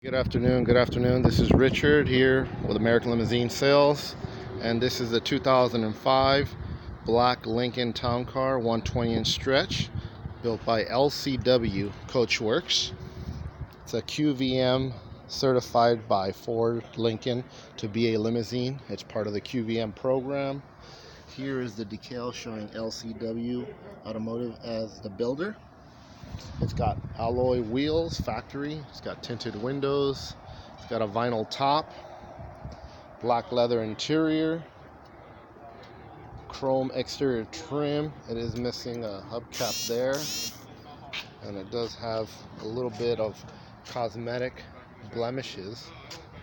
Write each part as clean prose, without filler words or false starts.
Good afternoon. This is Richard here with American Limousine Sales, and this is the 2005 black Lincoln Towncar 120-inch stretch built by LCW Coachworks. It's a QVM certified by Ford Lincoln to be a limousine. It's part of the QVM program. Here is the decal showing LCW Automotive as the builder. It's got alloy wheels, factory. It's got tinted windows. It's got a vinyl top, black leather interior, chrome exterior trim. It is missing a hubcap there, and it does have a little bit of cosmetic blemishes,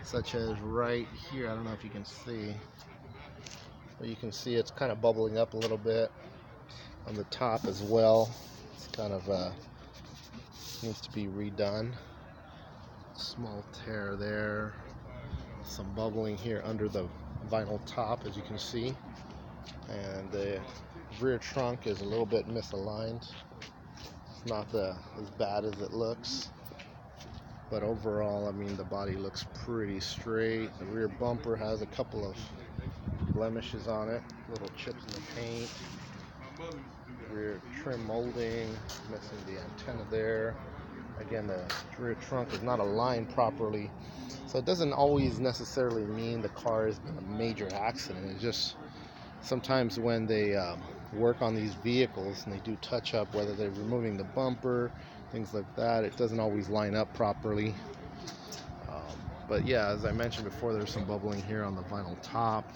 such as right here. I don't know if you can see, but you can see it's kind of bubbling up a little bit on the top as well. It's kind of needs to be redone. Small tear there, some bubbling here under the vinyl top, as you can see, and the rear trunk is a little bit misaligned. It's not as bad as it looks, but overall, I mean, the body looks pretty straight. The rear bumper has a couple of blemishes on it, little chips in the paint. Rear trim molding, missing the antenna there. Again, the rear trunk is not aligned properly, so it doesn't always necessarily mean the car has been a major accident. It's just sometimes when they work on these vehicles and they do touch up, whether they're removing the bumper, things like that, it doesn't always line up properly. But yeah, as I mentioned before, there's some bubbling here on the vinyl top.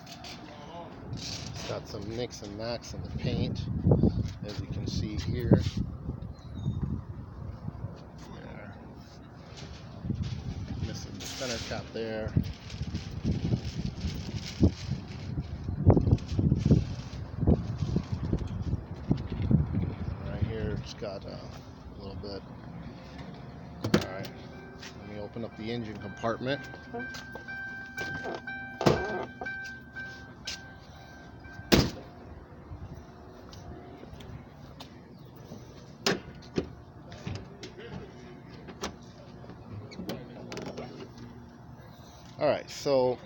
It's got some nicks and knacks in the paint, as you can see here. Missing the center cap there. Right here, it's got a little bit. Alright, let me open up the engine compartment. Alright, so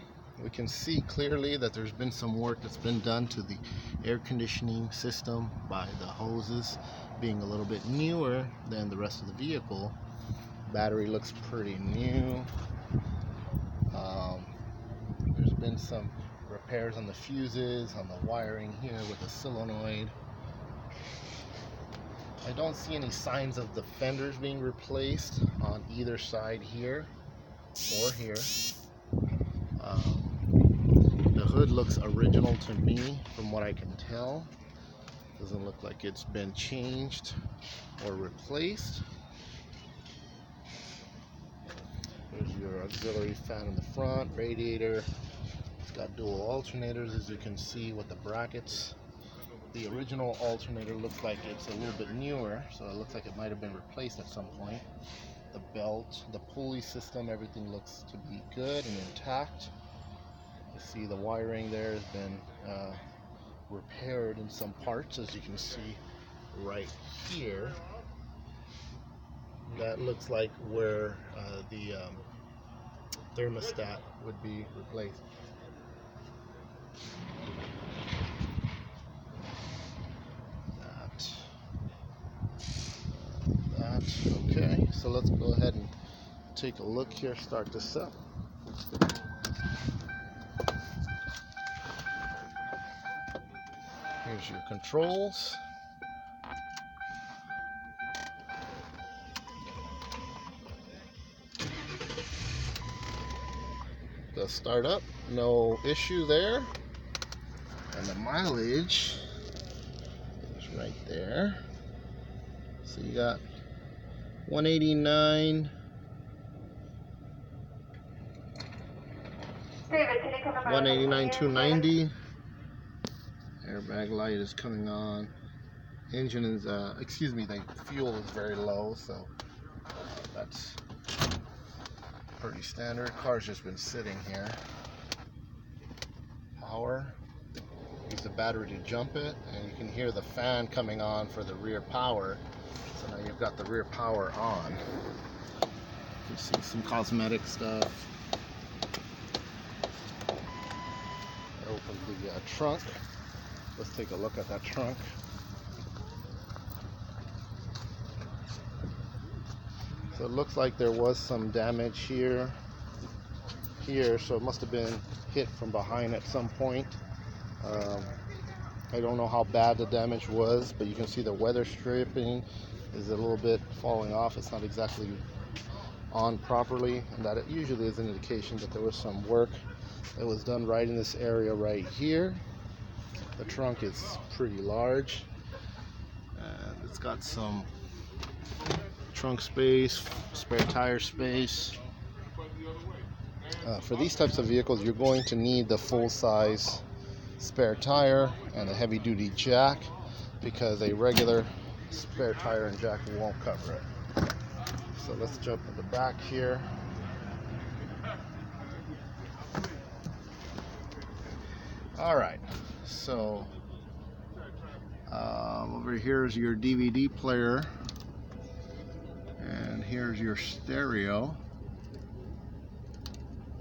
we can see clearly that there's been some work that's been done to the air conditioning system by the hoses being a little bit newer than the rest of the vehicle. Battery looks pretty new. There's been some repairs on the fuses, on the wiring here with the solenoid. I don't see any signs of the fenders being replaced on either side here or here. The hood looks original to me from what I can tell. Doesn't look like it's been changed or replaced. There's your auxiliary fan in the front, radiator. It's got dual alternators, as you can see with the brackets. The original alternator looks like it's a little bit newer, so it looks like it might have been replaced at some point. The belt, the pulley system, everything looks to be good and intact. You see the wiring there has been repaired in some parts, as you can see right here. That looks like where the thermostat would be replaced. Okay, so let's go ahead and take a look here, start this up. Here's your controls. The start up, no issue there. And the mileage is right there. So you got 189. David, can you come to 189, 290. Airbag light is coming on. Engine is, the fuel is very low, so that's pretty standard. Car's just been sitting here. Power. Use the battery to jump it, and you can hear the fan coming on for the rear power. So now you've got the rear power on. You see some cosmetic stuff. I opened the trunk. Let's take a look at that trunk. So it looks like there was some damage here, so it must have been hit from behind at some point. I don't know how bad the damage was, but you can see the weather stripping is a little bit falling off. It's not exactly on properly, and that it usually is an indication that there was some work that was done right in this area right here. The trunk is pretty large, and it's got some trunk space, spare tire space. For these types of vehicles, you're going to need the full-size spare tire and a heavy-duty jack, because a regular spare tire and jack won't cover it. So let's jump to the back here. All right, so over here is your DVD player, and here's your stereo.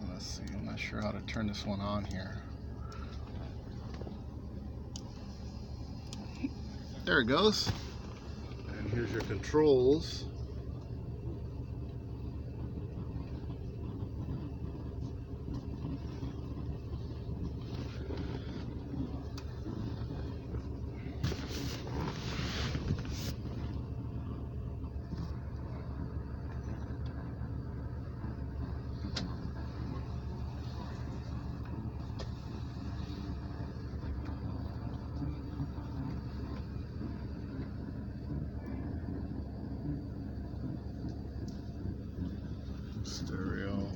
Let's see, I'm not sure how to turn this one on here. There it goes. And here's your controls. Stereo.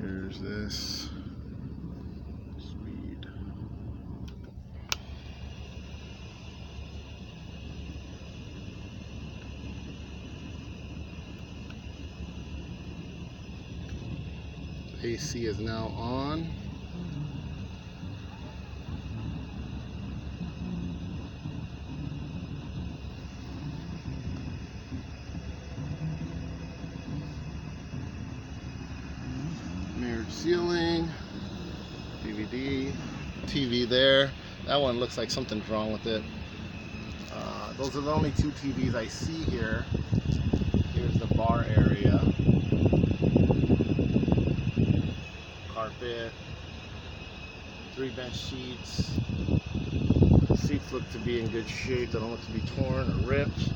Here's this. Speed. AC is now on. Mirrored ceiling, DVD, TV there. That one looks like something's wrong with it. Those are the only two TVs I see here. Here's the bar area. Carpet. 3 bench seats. The seats look to be in good shape. They don't look to be torn or ripped.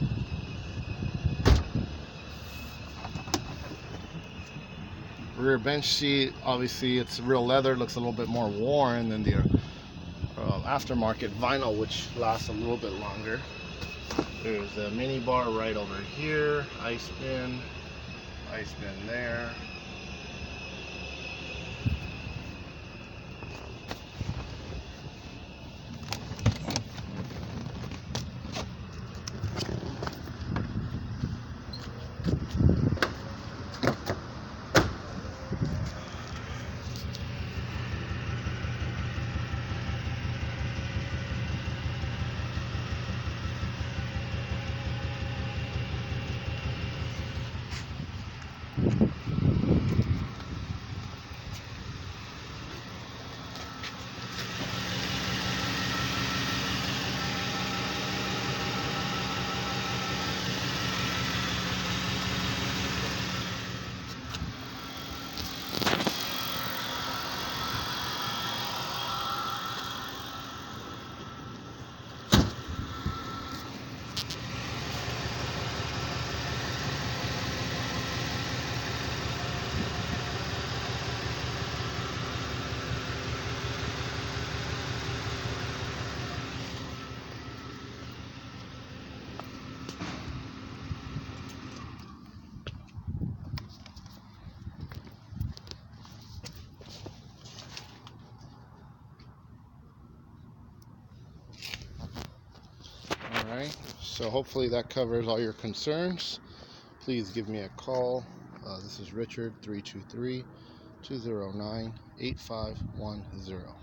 Rear bench seat, obviously it's real leather, looks a little bit more worn than the aftermarket vinyl, which lasts a little bit longer. There's a mini bar right over here, ice bin there. Alright, so hopefully that covers all your concerns. Please give me a call. This is Richard, 323-209-8510.